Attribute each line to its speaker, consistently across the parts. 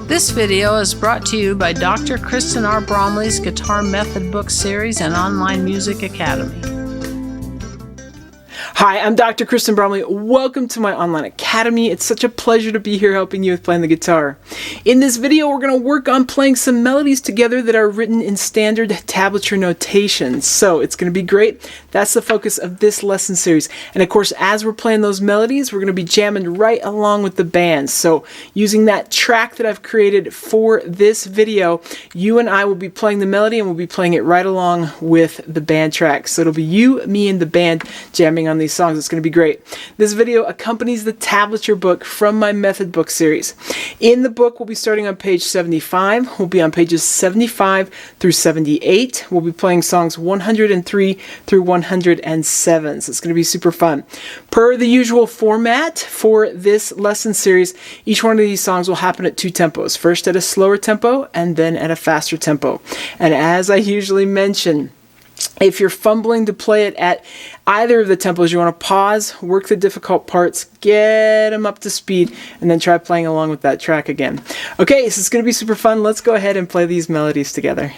Speaker 1: This video is brought to you by Dr. Kristen R. Bromley's Guitar Method Book Series and Online Music Academy.
Speaker 2: Hi, I'm Dr. Kristen Bromley. Welcome to my online academy. It's such a pleasure to be here helping you with playing the guitar. In this video, we're going to work on playing some melodies together that are written in standard tablature notation. So it's going to be great. That's the focus of this lesson series. And of course, as we're playing those melodies, we're going to be jamming right along with the band. So using that track that I've created for this video, you and I will be playing the melody and we'll be playing it right along with the band track. So it'll be you, me, and the band jamming on these songs. It's going to be great. This video accompanies the Tablature Book from my Method Book series. In the book, we'll be starting on page 75. We'll be on pages 75 through 78. We'll be playing songs 103 through 107. So it's going to be super fun. Per the usual format for this lesson series, each one of these songs will happen at two tempos. First at a slower tempo and then at a faster tempo. And as I usually mention, if you're fumbling to play it at either of the tempos, you want to pause, work the difficult parts, get them up to speed, and then try playing along with that track again. Okay, so it's going to be super fun. Let's go ahead and play these melodies together.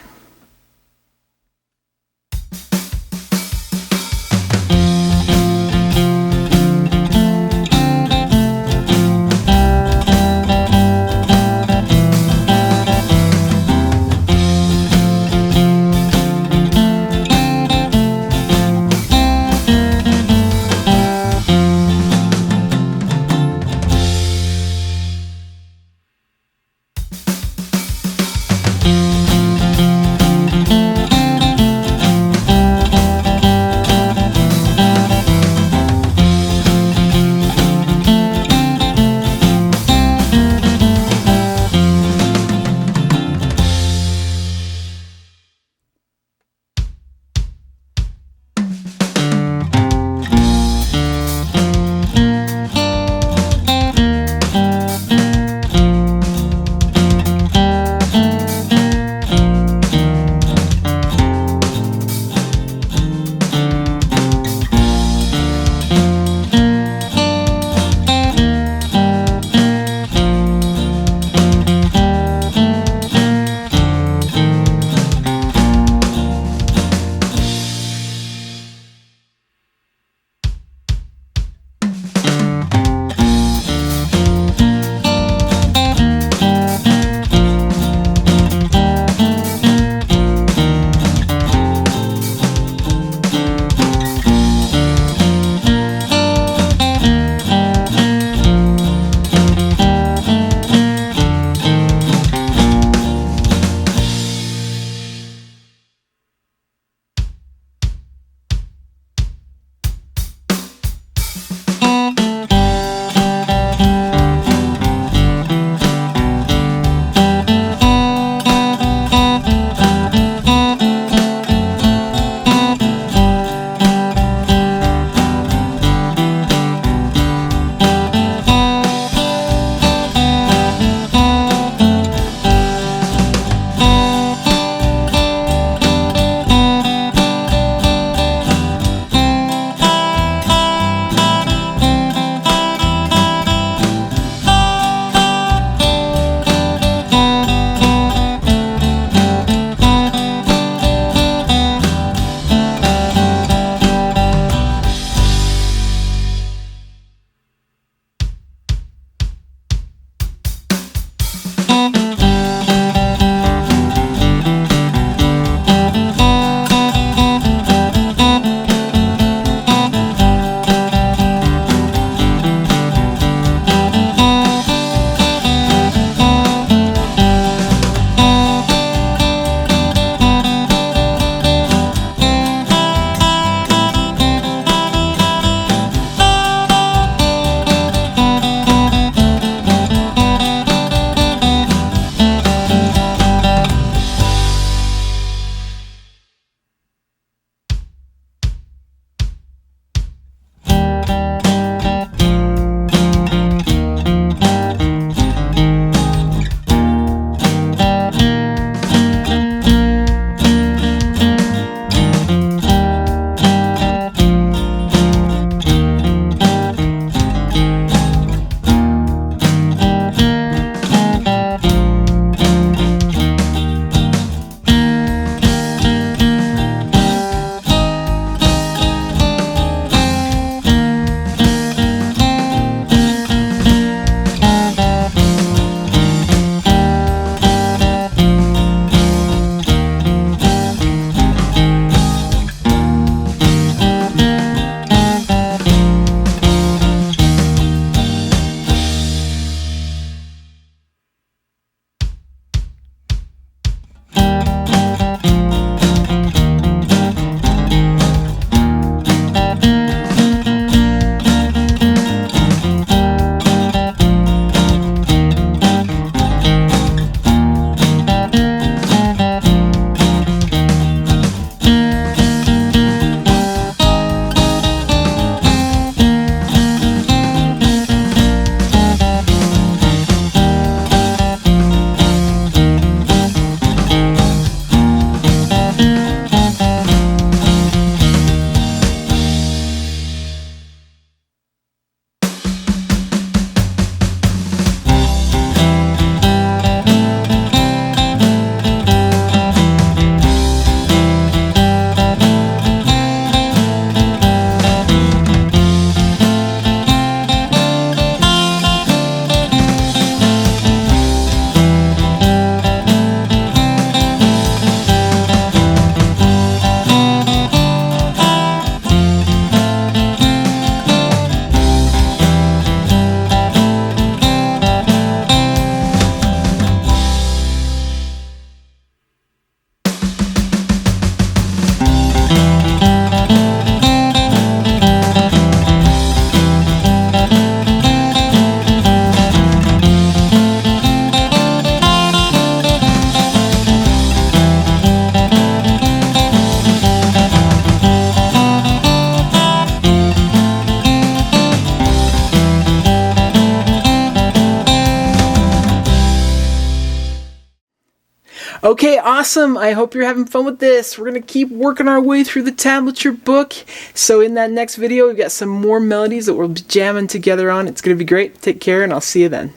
Speaker 2: Okay, awesome. I hope you're having fun with this. We're going to keep working our way through the Tablature book. So in that next video, we've got some more melodies that we'll be jamming together on. It's going to be great. Take care, and I'll see you then.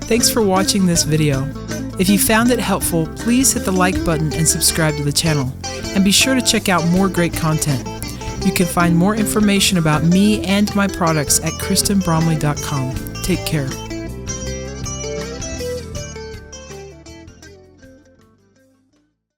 Speaker 2: Thanks for watching this video. If you found it helpful, please hit the like button and subscribe to the channel. And be sure to check out more great content. You can find more information about me and my products at KristenBromley.com. Take care.